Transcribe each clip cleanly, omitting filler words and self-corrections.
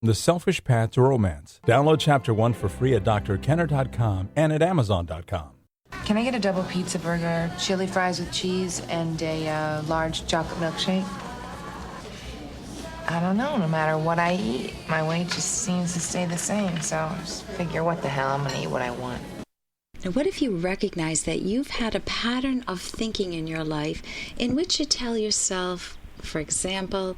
The Selfish Path to Romance. Download Chapter 1 for free at drkenner.com and at amazon.com. Can I get a double pizza burger, chili fries with cheese, and a large chocolate milkshake? I don't know. No matter what I eat, my weight just seems to stay the same. So I just figure, what the hell, I'm going to eat what I want. Now, what if you recognize that you've had a pattern of thinking in your life in which you tell yourself, for example,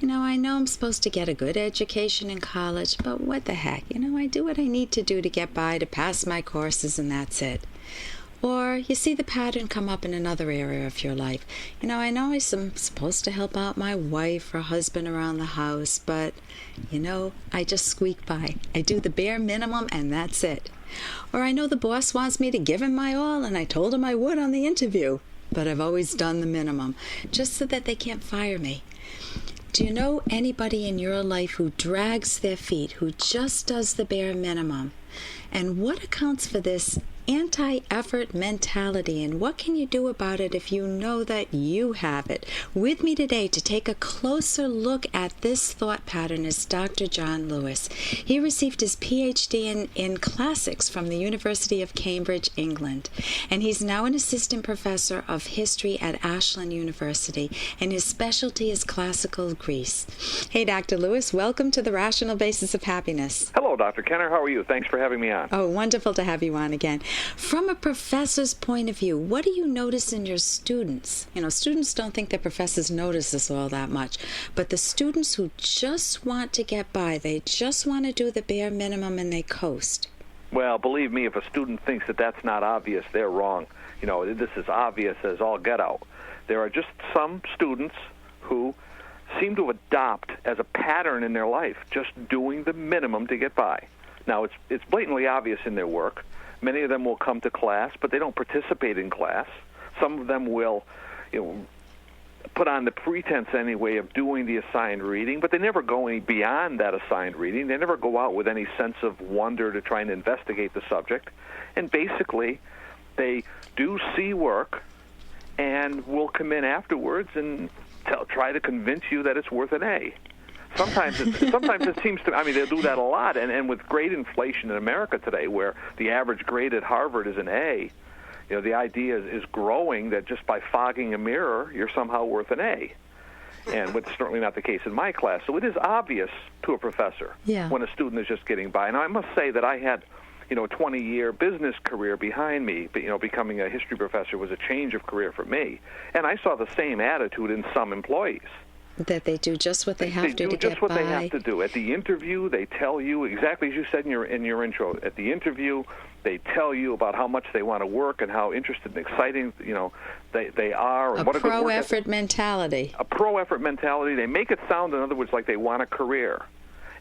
I know I'm supposed to get a good education in college, but what the heck? I do what I need to do to get by, to pass my courses, and that's it. Or you see the pattern come up in another area of your life. I know I'm supposed to help out my wife or husband around the house, but, I just squeak by. I do the bare minimum, and that's it. Or I know the boss wants me to give him my all, and I told him I would on the interview, but I've always done the minimum, just so that they can't fire me. Do you know anybody in your life who drags their feet, who just does the bare minimum? And what accounts for this anti-effort mentality, and what can you do about it if you know that you have it? With me today to take a closer look at this thought pattern is Dr. John Lewis. He received his PhD in classics from the University of Cambridge, England, and he's now an assistant professor of history at Ashland University, and his specialty is classical Greece. Hey, Dr. Lewis, welcome to the Rational Basis of Happiness. Hello, Dr. Kenner. How are you? Thanks for having me on. Oh, wonderful to have you on again. From a professor's point of view, what do you notice in your students? Students don't think their professors notice this all that much, but the students who just want to get by, they just want to do the bare minimum and they coast. Well, believe me, if a student thinks that that's not obvious, they're wrong. This is obvious as all get out. There are just some students who seem to adopt as a pattern in their life just doing the minimum to get by. Now, it's blatantly obvious in their work. Many of them will come to class, but they don't participate in class. Some of them will, put on the pretense anyway of doing the assigned reading, but they never go any beyond that assigned reading. They never go out with any sense of wonder to try and investigate the subject. And basically, they do see work and will come in afterwards and try to convince you that it's worth an A. Sometimes it seems to, they'll do that a lot, and with great inflation in America today, where the average grade at Harvard is an A, the idea is growing that just by fogging a mirror, you're somehow worth an A. And it's certainly not the case in my class. So it is obvious to a professor when a student is just getting by. And I must say that I had, a 20-year business career behind me. But, becoming a history professor was a change of career for me. And I saw the same attitude in some employees. That they do just what they have to get by. They do just what they have to do. At the interview, they tell you exactly as you said in your intro. At the interview, they tell you about how much they want to work and how interested and exciting they are. And what a pro-effort mentality. A pro-effort mentality. They make it sound, in other words, like they want a career.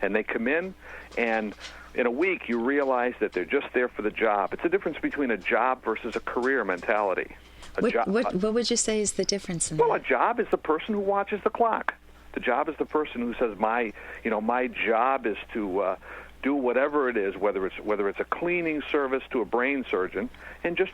And they come in, and in a week, you realize that they're just there for the job. It's a difference between a job versus a career mentality. What would you say is the difference in that? Well, a job is the person who watches the clock. The job is the person who says, my job is to do whatever it is, whether it's a cleaning service to a brain surgeon, and just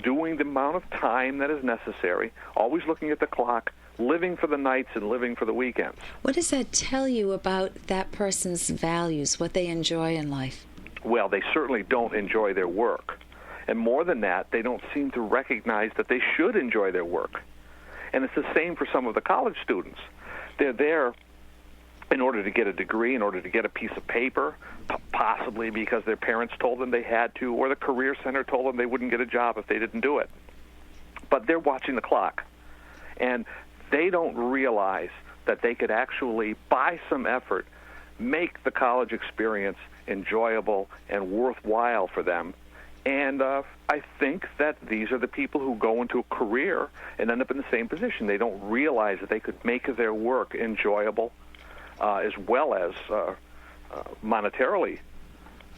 doing the amount of time that is necessary, always looking at the clock, living for the nights and living for the weekends. What does that tell you about that person's values, what they enjoy in life? Well, they certainly don't enjoy their work. And more than that, they don't seem to recognize that they should enjoy their work. And it's the same for some of the college students. They're there in order to get a degree, in order to get a piece of paper, possibly because their parents told them they had to, or the Career Center told them they wouldn't get a job if they didn't do it. But they're watching the clock. And they don't realize that they could actually, by some effort, make the college experience enjoyable and worthwhile for them. And I think that these are the people who go into a career and end up in the same position. They don't realize that they could make their work enjoyable as well as monetarily.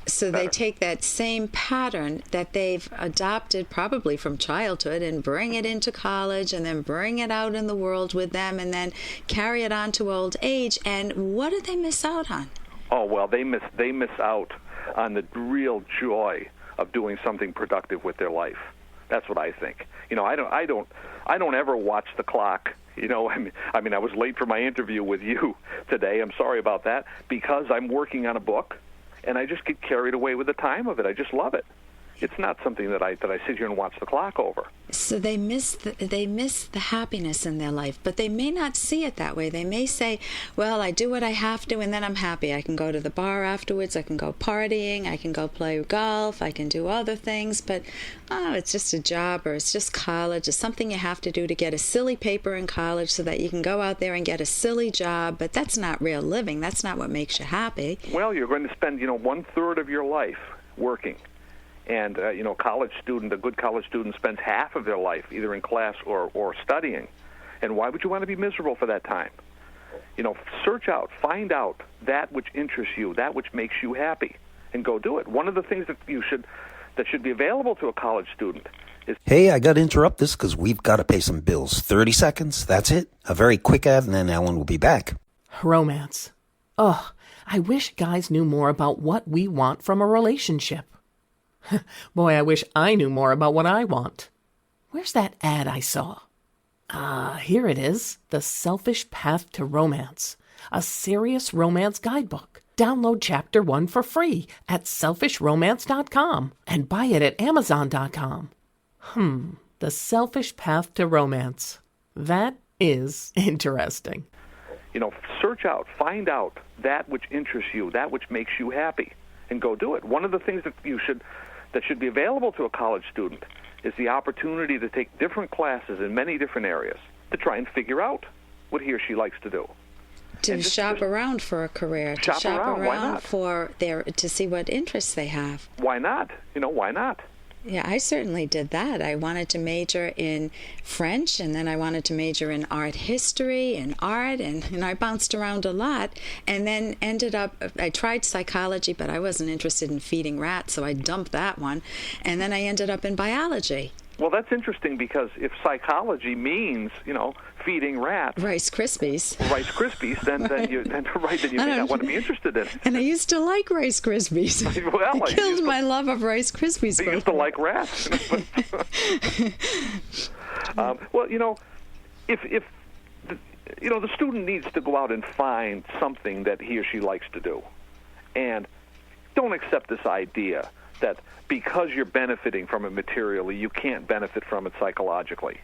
So they take that same pattern that they've adopted probably from childhood and bring it into college and then bring it out in the world with them and then carry it on to old age. And what do they miss out on? Oh, well, they miss out on the real joy of doing something productive with their life. That's what I think. I don't ever watch the clock. I mean, I was late for my interview with you today. I'm sorry about that, because I'm working on a book, and I just get carried away with the time of it. I just love it. It's not something that I sit here and watch the clock over. So they miss the happiness in their life, but they may not see it that way. They may say, well, I do what I have to, and then I'm happy. I can go to the bar afterwards, I can go partying, I can go play golf, I can do other things, but it's just a job, or it's just college. It's something you have to do to get a silly paper in college so that you can go out there and get a silly job, but that's not real living. That's not what makes you happy. Well, you're going to spend, 1/3 of your life working. And, a good college student spends half of their life either in class or studying. And why would you want to be miserable for that time? Search out, find out that which interests you, that which makes you happy, and go do it. One of the things that should be available to a college student is... Hey, I got to interrupt this because we've got to pay some bills. 30 seconds, that's it. A very quick ad, and then Ellen will be back. Romance. Ugh, I wish guys knew more about what we want from a relationship. Boy, I wish I knew more about what I want. Where's that ad I saw? Here it is. The Selfish Path to Romance. A serious romance guidebook. Download Chapter 1 for free at selfishromance.com and buy it at amazon.com. The Selfish Path to Romance. That is interesting. Search out, find out that which interests you, that which makes you happy, and go do it. One of the things that should be available to a college student is the opportunity to take different classes in many different areas to try and figure out what he or she likes to do. To shop around for a career. To shop around why not? To see what interests they have. Why not? Why not? Yeah, I certainly did that. I wanted to major in French, and then I wanted to major in art history and art, and I bounced around a lot, and then ended up, I tried psychology, but I wasn't interested in feeding rats, so I dumped that one, and then I ended up in biology. Well, that's interesting, because if psychology means, feeding rats, Rice Krispies, then you may not want to be interested in it. And I used to like Rice Krispies. Well, I killed my love of Rice Krispies. I used to like rats. If the student needs to go out and find something that he or she likes to do, and don't accept this idea that because you're benefiting from it materially, you can't benefit from it psychologically.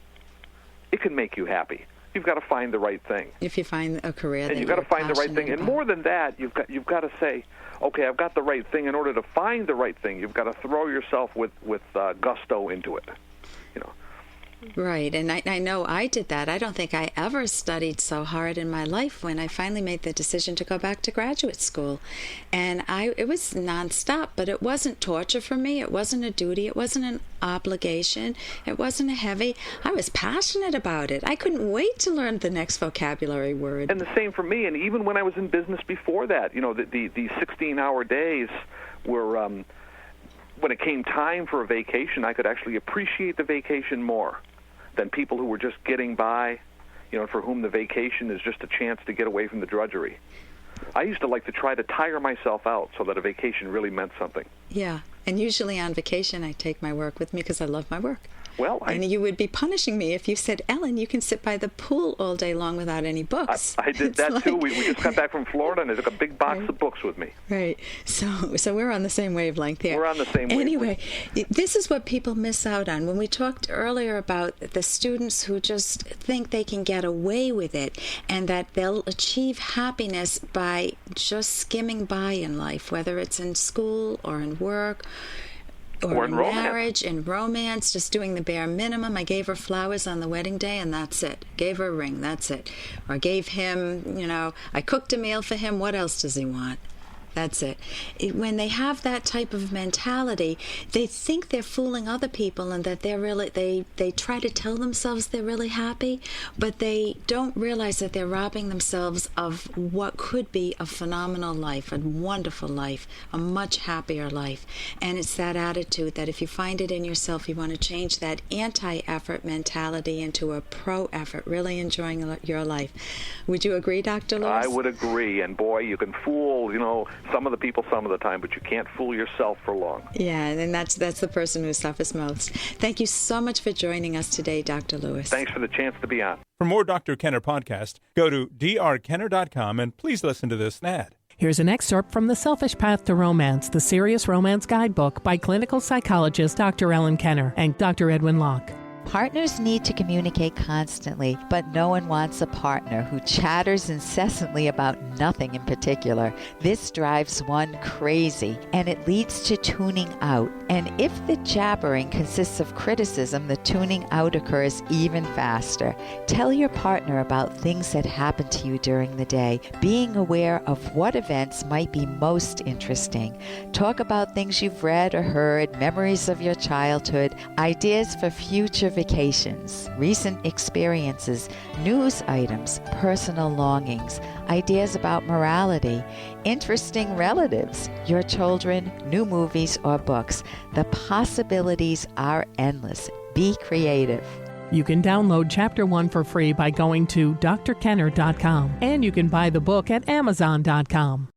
It can make you happy. You've got to find the right thing. If you find a career, and you've got to find the right thing. And more than that, you've got to say, okay, I've got the right thing. In order to find the right thing, you've got to throw yourself with gusto into it. Right, and I know I did that. I don't think I ever studied so hard in my life when I finally made the decision to go back to graduate school. And it was nonstop, but it wasn't torture for me. It wasn't a duty. It wasn't an obligation. It wasn't a heavy. I was passionate about it. I couldn't wait to learn the next vocabulary word. And the same for me. And even when I was in business before that, the 16-hour days were... when it came time for a vacation, I could actually appreciate the vacation more than people who were just getting by, for whom the vacation is just a chance to get away from the drudgery. I used to like to try to tire myself out so that a vacation really meant something. Yeah, and usually on vacation I take my work with me because I love my work. Well, and you would be punishing me if you said, Ellen, you can sit by the pool all day long without any books. I did that too. We just got back from Florida, and I took a big box of books with me. Right. So we're on the same wavelength here. We're on the same wavelength. Anyway, this is what people miss out on. When we talked earlier about the students who just think they can get away with it and that they'll achieve happiness by just skimming by in life, whether it's in school or in work, or in marriage, in romance, just doing the bare minimum. I gave her flowers on the wedding day, and that's it. Gave her a ring, that's it. Or gave him, I cooked a meal for him. What else does he want? That's it. When they have that type of mentality, they think they're fooling other people and that they're really, they try to tell themselves they're really happy, but they don't realize that they're robbing themselves of what could be a phenomenal life, a wonderful life, a much happier life. And it's that attitude that if you find it in yourself, you want to change that anti-effort mentality into a pro-effort, really enjoying your life. Would you agree, Dr. Lewis? I would agree. And boy, you can fool, some of the people some of the time, but you can't fool yourself for long. Yeah, and that's the person who suffers most. Thank you so much for joining us today, Dr. Lewis. Thanks for the chance to be on. For more Dr. Kenner podcast, go to drkenner.com and please listen to this ad. Here's an excerpt from The Selfish Path to Romance, the Serious Romance Guidebook by clinical psychologist Dr. Ellen Kenner and Dr. Edwin Locke. Partners need to communicate constantly, but no one wants a partner who chatters incessantly about nothing in particular. This drives one crazy, and it leads to tuning out. And if the jabbering consists of criticism, the tuning out occurs even faster. Tell your partner about things that happen to you during the day, being aware of what events might be most interesting. Talk about things you've read or heard, memories of your childhood, ideas for future vacations, recent experiences, news items, personal longings, ideas about morality, interesting relatives, your children, new movies or books. The possibilities are endless. Be creative. You can download Chapter 1 for free by going to drkenner.com, and you can buy the book at amazon.com.